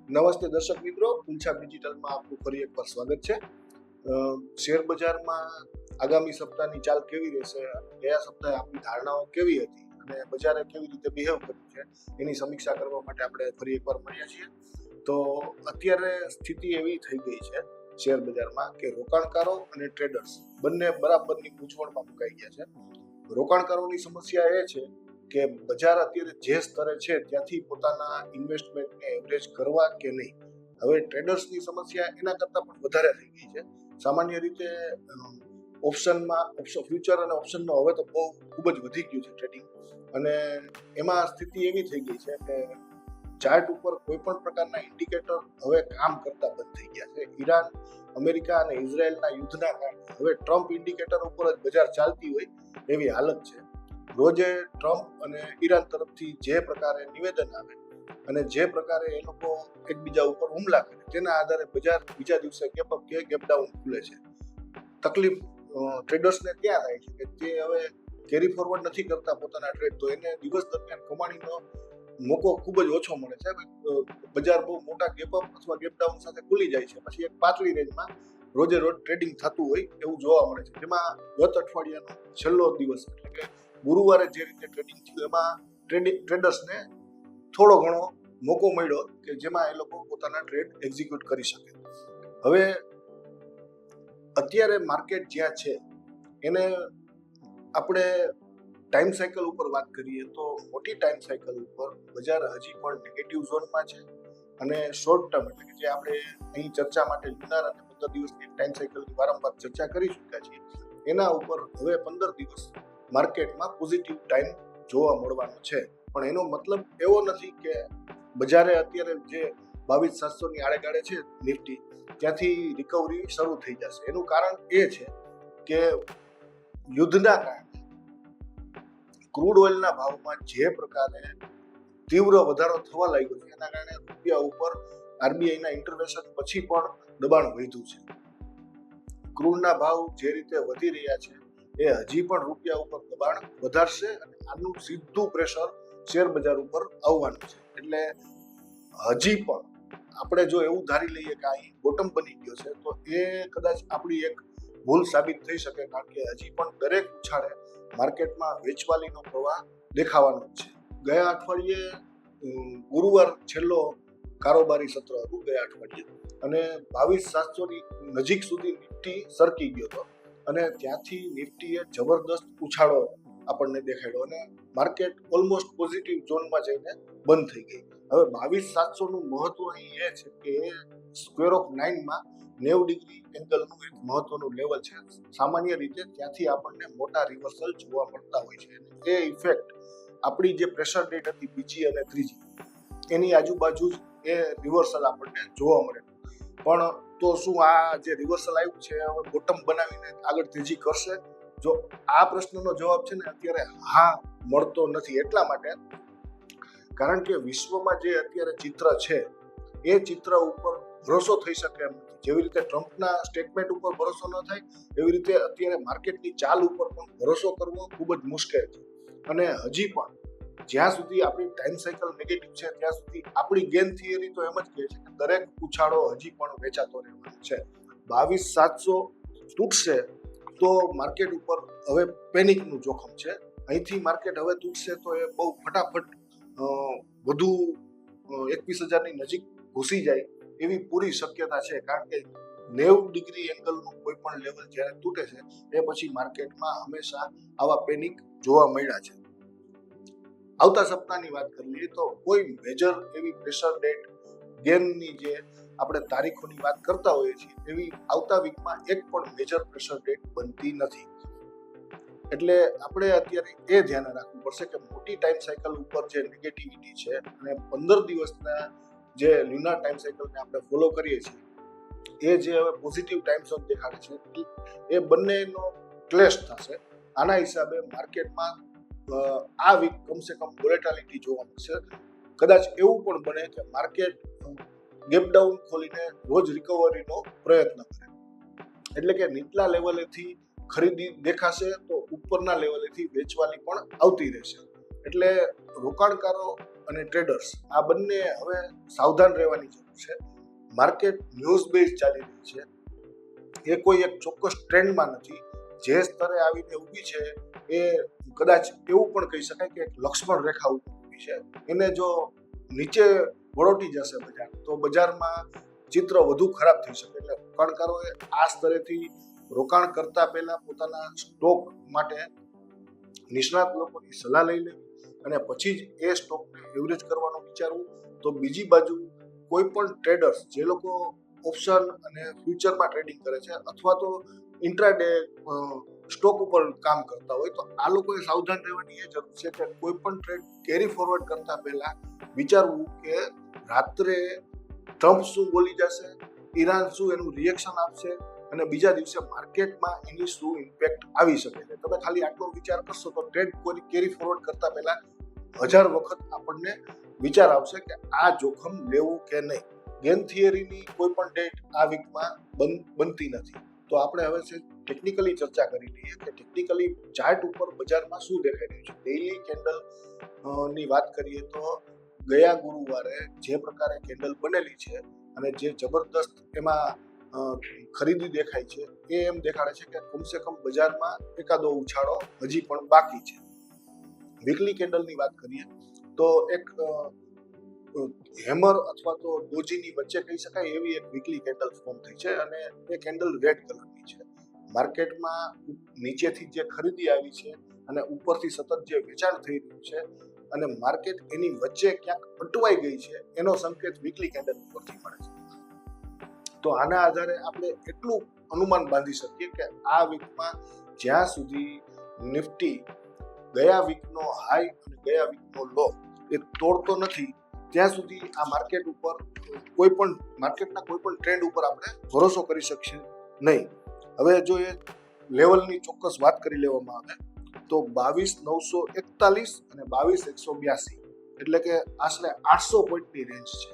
નમસ્તે દર્શક મિત્રો, પુલછા ડિજિટલમાં આપનું ફરી એકવાર સ્વાગત છે. શેર બજારમાં આગામી સપ્તાહની ચાલ કેવી રહેશે, ગયા સપ્તાહે આપણી ધારણાઓ કેવી હતી અને બજારે કેવી રીતે બિહેવ કર્યું છે એની સમીક્ષા કરવા માટે આપણે ફરી એકવાર મળ્યા છીએ. તો અત્યારે સ્થિતિ એવી થઈ ગઈ છે શેર બજારમાં કે રોકાણકારો અને ટ્રેડર્સ બંને બરાબરની મૂંઝવણમાં મુકાઈ ગયા છે. રોકાણકારોની સમસ્યા એ છે કે બજાર અત્યારે જે સ્તરે છે ત્યાંથી પોતાના ઇન્વેસ્ટમેન્ટને એવરેજ કરવા કે નહીં. હવે ટ્રેડર્સની સમસ્યા એના કરતાં પણ વધારે થઈ ગઈ છે. સામાન્ય રીતે ફ્યુચર અને ઓપ્શનનો હવે તો બહુ ખૂબ જ વધી ગયું છે ટ્રેડિંગ, અને એમાં સ્થિતિ એવી થઈ ગઈ છે કે ચાર્ટ ઉપર કોઈ પણ પ્રકારના ઇન્ડિકેટર હવે કામ કરતા બંધ થઈ ગયા છે. ઈરાન, અમેરિકા અને ઇઝરાયલના યુદ્ધના કારણે હવે ટ્રમ્પ ઇન્ડિકેટર ઉપર જ બજાર ચાલતી હોય એવી હાલત છે. રોજે ટ્રમ્પ અને ઈરાન તરફથી જે પ્રકારે નિવેદન આવે અને જે પ્રકારે એ લોકો એકબીજા ઉપર હુમલા કરે તેના આધારે બજાર બીજા દિવસે ગેપ અપ કે ગેપ ડાઉન ખુલે છે. તકલીફ ટ્રેડર્સને ત્યાં થાય છે કે તે હવે કેરી ફોરવર્ડ નથી કરતા પોતાના ટ્રેડ, તો એને દિવસ દરમિયાન કમાણીનો મોકો ખૂબ જ ઓછો મળે છે. બજાર બહુ મોટા ગેપ અપ અથવા ગેપ ડાઉન સાથે ખુલી જાય છે, પછી એક પાતળી રેન્જમાં રોજે રોજ ટ્રેડિંગ થતું હોય એવું જોવા મળે છે. જેમાં ગત અઠવાડિયાનો છેલ્લો દિવસ એટલે કે ગુરુવારે જે રીતે ટ્રેડિંગ થયું એમાં ટ્રેડર્સને થોડો ઘણો મોકો મળ્યો કે જેમાં એ લોકો પોતાના ટ્રેડ એક્ઝિક્યુટ કરી શકે. હવે અત્યારે માર્કેટ જ્યાં છે એને આપણે ટાઈમ સાયકલ ઉપર વાત કરીએ તો મોટી ટાઈમ સાયકલ ઉપર બજાર હજી પણ નેગેટિવ ઝોનમાં છે, અને શોર્ટ ટર્મ એટલે કે જે આપણે અહીં ચર્ચા માટે લુનાર અને 15 દિવસની ટાઈમ સાયકલની વારંવાર ચર્ચા કરી ચૂક્યા છીએ એના ઉપર હવે 15 દિવસ માર્કેટમાં પોઝિટિવ ટાઈમ જોવા મળવાનો છે. પણ એનો મતલબ એવો નથી કે બજારે અત્યારે જે 22,700ની આડેગાળે છે નિફ્ટી, ત્યાંથી રિકવરી શરૂ થઈ જશે. એનું કારણ એ છે કે યુદ્ધના કારણે ક્રૂડ ઓઇલના ભાવમાં જે પ્રકારે તીવ્ર વધારો થવા લાગ્યો છે એના કારણે રૂપિયા ઉપર આરબીઆઈના ઇન્ટરવેન્શન પછી પણ દબાણ વધ્યું છે. ક્રૂડના ભાવ જે રીતે વધી રહ્યા છે એ હજી પણ રૂપિયા ઉપર દબાણ વધારશે અને આનું સીધું પ્રેશર શેર બજાર ઉપર આવવાનું છે. એટલે હજી પણ આપણે જો એવું ધારી લઈએ કે અહીં બોટમ બની ગયો છે તો એ કદાચ આપણી એક ભૂલ સાબિત થઈ શકે, કારણ કે હજી પણ દરેક ઉછાળે માર્કેટમાં વેચવાલીનો પ્રવાહ દેખાવાનો છે. ગયા અઠવાડિયે ગુરુવાર છેલ્લો કારોબારી સત્ર હતું ગયા અઠવાડિયે, અને 22,700ની નજીક સુધી નિફ્ટી સરકી ગયો હતો અને ત્યાંથી નિફ્ટીએ જબરદસ્ત ઉછાળો આપણને દેખાડ્યો અને માર્કેટ ઓલમોસ્ટ પોઝિટિવ ઝોનમાં જઈને બંધ થઈ ગઈ. હવે 22,700નું મહત્વ અહીં એ છે કે સ્ક્વેર ઓફ 9માં 90 ડિગ્રી એંગલનું એક મહત્વનું લેવલ છે. સામાન્ય રીતે ત્યાંથી આપણને મોટા રિવર્સલ જોવા મળતા હોય છે. એ ઇફેક્ટ આપણી જે પ્રેશર ડેટ હતી બીજી અને ત્રીજી એની આજુબાજુ જ એ રિવર્સલ આપણને જોવા મળે. પણ તો શું આ જે રિવર્સલ આવ્યું છે હવે બોટમ બનાવીને આગળ તેજી કરશે? જો આ પ્રશ્નનો જવાબ છે ને અત્યારે હા મળતો નથી. એટલા માટે કારણ કે વિશ્વમાં જે અત્યારે ચિત્ર છે એ ચિત્ર ઉપર ભરોસો થઈ શકે એમ નથી. જેવી રીતે ટ્રમ્પના સ્ટેટમેન્ટ ઉપર ભરોસો ન થાય એવી રીતે અત્યારે માર્કેટની ચાલ ઉપર પણ ભરોસો કરવો ખૂબ જ મુશ્કેલ છે. અને હજી પણ જ્યાં સુધી આપણી ટાઈમ સાયકલ નેગેટિવ છે ત્યાં સુધી આપણી ગેમ થિયરી તો એમ જ કહે છે કે દરેક ઉછાળો હજી પણ વેચાતો રહેવાનો છે. 22,700 તૂટશે તો માર્કેટ ઉપર હવે પેનિકનું જોખમ છે. અહીંથી માર્કેટ હવે તૂટશે તો એ બહુ ફટાફટ વધુ 21,000ની નજીક ઘૂસી જાય એવી પૂરી શક્યતા છે, કારણ કે 90 ડિગ્રી એંગલનું કોઈ પણ લેવલ જ્યારે તૂટે છે એ પછી માર્કેટમાં હંમેશા આવા પેનિક જોવા મળ્યા છે. આવતા સપ્તાહની વાત કરીએ તો કોઈ મેજર એવી પ્રેશર ડેટ ગેમની જે આપણે તારીખોની વાત કરતા હોઈએ છીએ એવી આવતા વીકમાં એક પણ મેજર પ્રેશર ડેટ બનતી નથી. એટલે આપણે અત્યારે એ ધ્યાન રાખવું પડશે કે મોટી ટાઈમ સાયકલ ઉપર જે નેગેટિવિટી છે અને 15 દિવસના જે લ્યુનાર ટાઈમ સાયકલને આપણે ફોલો કરીએ છીએ એ જે હવે પોઝિટિવ ટાઈમ ઝોન દેખાડે છે એ બંનેનો ક્લેશ થશે. આના હિસાબે માર્કેટમાં આ વીક કમસે કમ વોલેટિલિટી જોવા મળશે. કદાચ એવું પણ બને કે માર્કેટ ગેપ ડાઉન ખોલીને રોજ રિકવરીનો પ્રયત્ન કરે, એટલે કે નીચલા લેવલેથી ખરીદી દેખાશે તો ઉપરના લેવલેથી વેચવાની પણ આવતી રહેશે. એટલે રોકાણકારો અને ટ્રેડર્સ આ બંને હવે સાવધાન રહેવાની જરૂર છે. માર્કેટ ન્યૂઝ બેઝ ચાલી રહી છે, એ કોઈ એક ચોક્કસ ટ્રેન્ડમાં નથી. જે સ્તરે આવીને ઊભી છે એ કદાચ એવું પણ કહી શકાય કે એક લક્ષ્મણ રેખા ઉપર ઊભી છે. એને જો નીચે વળોટી જશે બજાર તો બજારમાં ચિત્ર વધુ ખરાબ થઈ શકે. એટલે રોકાણકારોએ આ સ્તરેથી રોકાણ કરતા પહેલા પોતાના સ્ટોક માટે નિષ્ણાત લોકોની સલાહ લઈ લેવી અને પછી જ એ સ્ટોકને એવરેજ કરવાનું વિચારવું. તો બીજી બાજુ કોઈ પણ ટ્રેડર્સ જે લોકો ઓપ્શન અને ફ્યુચરમાં ટ્રેડિંગ કરે છે અથવા તો ઇન્ટ્રાડે સ્ટોક ઉપર કામ કરતા હોય તો આ લોકોએ સાવધાન રહેવાની એ જરૂર છે કે કોઈ પણ ટ્રેડ કેરી ફોરવર્ડ કરતા પહેલા વિચારવું કે રાત્રે ટ્રમ્પ શું બોલી જશે, ઈરાન શું એનું રિએક્શન આપશે અને બીજા દિવસે માર્કેટમાં એની શું ઇમ્પેક્ટ આવી શકે છે. તમે ખાલી આટલો વિચાર કરશો તો ટ્રેડ કેરી ફોરવર્ડ કરતા પહેલા 1000 વખત આપણને વિચાર આવશે કે આ જોખમ લેવું કે નહીં. ગેમ થિયરીની કોઈ પણ ડેટ આ વીકમાં બનતી નથી. તો આપણે હવે ટેકનિકલી ચર્ચા કરી લઈએ કે ટેકનિકલી ચાર્ટ ઉપર બજારમાં શું દેખાઈ રહ્યું છે. ડેઇલી કેન્ડલ ની વાત કરીએ તો ગયા ગુરુવારે જે પ્રકારે કેન્ડલ બનેલી છે અને જે જબરદસ્ત એમાં ખરીદી દેખાય છે એ એમ દેખાડે છે કે કમસે કમ બજારમાં એકાદો ઉછાળો હજી પણ બાકી છે. વીકલી કેન્ડલની વાત કરીએ તો એક હેમર અથવા તો ડોજીની વચ્ચે કહી શકાય એવી એક વીકલી કેન્ડલ ફોર્મ થઈ છે અને એ કેન્ડલ રેડ કલરની છે. માર્કેટમાં નીચેથી જે ખરીદી આવી છે અને ઉપરથી સતત જે વેચાણ થઈ રહ્યું છે અને માર્કેટ એની વચ્ચે ક્યાંક અટવાઈ ગઈ છે એનો સંકેત વીકલી કેન્ડલ ઉપરથી મળે છે. તો આના આધારે આપણે એટલું અનુમાન બાંધી શકીએ કે આ વીકમાં જ્યાં સુધી નિફ્ટી ગયા વીકનો હાઈ અને ગયા વીકનો લો એ તોડતો નથી ત્યાં સુધી આ માર્કેટ ઉપર માર્કેટના કોઈ પણ ટ્રેન્ડ ઉપર આપણે ભરોસો કરી શકીએ નહીં. હવે જો એ લેવલની ચોક્કસ વાત કરી લેવામાં આવે તો 22,941 અને 22,182 એટલે કે આશરે 800 પોઈન્ટની રેન્જ છે.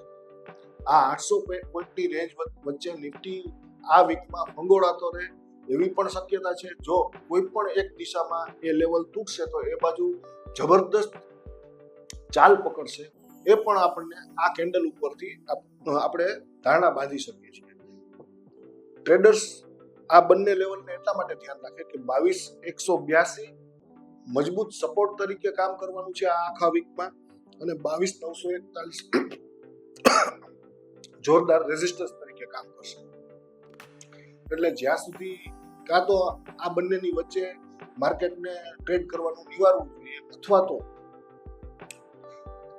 આ 800 પોઈન્ટની રેન્જ વચ્ચે નિફ્ટી આ વીકમાં ફંગોળાતો રહે એવી પણ શક્યતા છે. જો કોઈ પણ એક દિશામાં એ લેવલ તૂટશે તો એ બાજુ જબરદસ્ત ચાલ પકડશે. એ પણ આપણને આ કેન્ડલ ઉપરથી આપણે ધારણા બાંધી શકીએ છીએ. ટ્રેડર્સ આ બંને લેવલને એટલા માટે ધ્યાન રાખે કે 22,182 મજબૂત સપોર્ટ તરીકે કામ કરવાનું છે આ આખા વીકમાં અને 22,941 જોરદાર રેઝિસ્ટન્સ તરીકે કામ કરશે. એટલે જ્યાં સુધી કાં તો આ બંનેની વચ્ચે માર્કેટને ટ્રેડ કરવાનું નિવારવું જોઈએ અથવા તો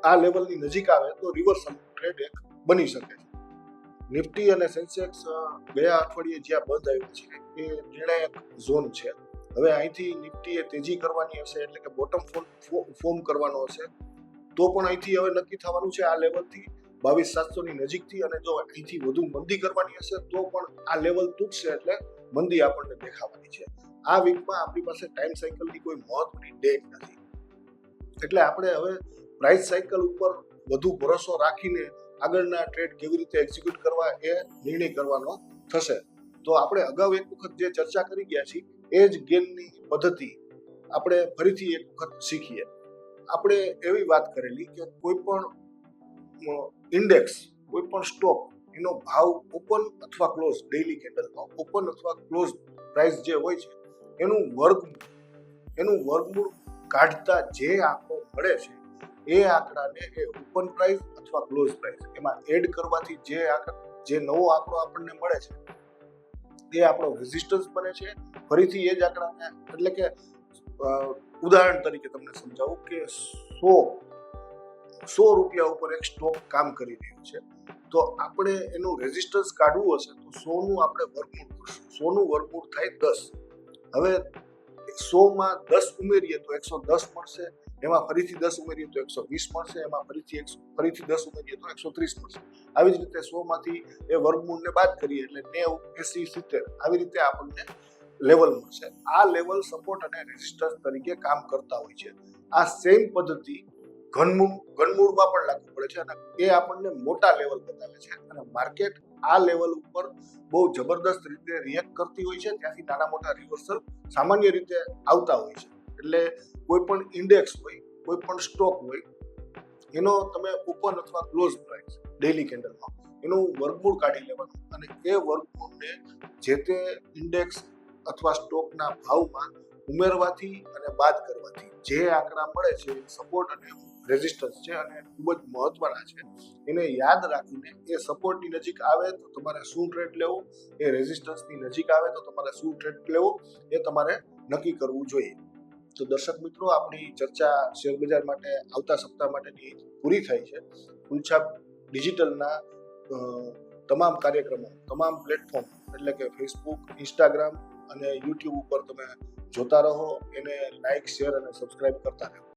આ લેવલની નજીક આવે તો રિવર્સલ ટ્રેડ એક બની શકે છે. નિફ્ટી અને સેન્સેક્સ ગયા અઠવાડિયે જ્યાં બંધ આવ્યું છે એ નિર્ણાયક ઝોન છે. હવે અહીંથી નિફ્ટીએ તેજી કરવાની હશે એટલે કે બોટમ ફોર્મ કરવાનો હશે તો પણ અહીંથી હવે નક્કી થવાનું છે આ લેવલથી 22,700 ની નજીકથી. અને જો અહીંથી વધુ મંદી કરવાની હશે તો પણ આ લેવલ તૂટશે એટલે મંદી આપણને દેખાવાની છે. આ વીકમાં આપણી પાસે ટાઈમ સાયકલની કોઈ મહત્વની ડેટ નથી એટલે આપણે હવે પ્રાઇસ સાયકલ ઉપર વધુ ભરોસો રાખીને આગળના ટ્રેડ કેવી રીતે એક્ઝિક્યુટ કરવા એ નિર્ણય કરવાનો થશે. તો આપણે અગાઉ એક વખત જે ચર્ચા કરી ગયા છીએ એ જ ગેમની પદ્ધતિ આપણે ફરીથી એક વખત શીખીએ. આપણે એવી વાત કરેલી કે કોઈ પણ ઇન્ડેક્સ કોઈ પણ સ્ટોક એનો ભાવ ઓપન અથવા ક્લોઝ ડેઇલી કેન્ડલમાં ઓપન અથવા ક્લોઝ પ્રાઇસ જે હોય છે એનું વર્ગમૂળ કાઢતા જે આંકડો મળે છે એ આંકડાને એ ઓપન પ્રાઇસ અથવા ક્લોઝ પ્રાઇસ એમાં એડ કરવાથી જે નવો આંકડો આપણને મળે છે એ આપણો રેઝિસ્ટન્સ બને છે. ફરીથી એ જ આંકડાને એટલે કે ઉદાહરણ તરીકે તમને સમજાવું કે 100 રૂપિયા ઉપર એક સ્ટોક કામ કરી રહ્યું છે તો આપણે એનું રેઝિસ્ટન્સ કાઢવું હશે તો 100 નું આપણે વર્ગમૂળ કરશું. 100 નું વર્ગમૂળ થાય 10. હવે 100 માં 10 ઉમેરીએ તો 110 મળશે, એમાં ફરીથી 10 ઉમેરીએ તો 120 મળશે, એમાં ફરીથી 10 ઉમેરીએ તો 130 મળશે. આવી જ રીતે 100 માંથી એ વર્ગમૂળને બાદ કરીએ એટલે 90, 80, 70 આવી રીતે આપણને લેવલ મળશે. આ લેવલ સપોર્ટ અને રેઝિસ્ટન્સ તરીકે કામ કરતા હોય છે. આ સેમ પદ્ધતિ ઘનમૂળમાં પણ લાગુ પડે છે અને એ આપણને મોટા લેવલ બતાવે છે અને માર્કેટ આ લેવલ ઉપર બહુ જબરદસ્ત રીતે રિએક્ટ કરતી હોય છે. ત્યાંથી નાના મોટા રિવર્સલ સામાન્ય રીતે આવતા હોય છે. એટલે કોઈ પણ ઇન્ડેક્સ હોય કોઈ પણ સ્ટોક હોય એનો તમે ઓપન અથવા ક્લોઝ પ્રાઇસ ડેઇલી કેન્ડલમાં એનું વર્ગમૂળ કાઢી લેવાનું અને એ વર્ગમૂળને જે તે ઇન્ડેક્સ અથવા સ્ટોકના ભાવમાં ઉમેરવાથી અને બાદ કરવાથી જે આંકડા મળે છે સપોર્ટ અને રેઝિસ્ટન્સ છે અને ખૂબ જ મહત્વના છે. એને યાદ રાખીને એ સપોર્ટની નજીક આવે તો તમારે શું ટ્રેડ લેવો, એ રેઝિસ્ટન્સની નજીક આવે તો તમારે શું ટ્રેડ લેવો એ તમારે નક્કી કરવું જોઈએ. તો દર્શક મિત્રો, આપણી ચર્ચા શેર બજાર માટે આવતા સપ્તાહ માટેની પૂરી થઈ છે. ફૂલછાપ ડિજિટલના તમામ કાર્યક્રમો તમામ પ્લેટફોર્મ એટલે કે ફેસબુક, ઇન્સ્ટાગ્રામ અને યુટ્યુબ ઉપર તમે જોતા રહો. એને લાઇક, શેર અને સબસ્ક્રાઇબ કરતા રહો.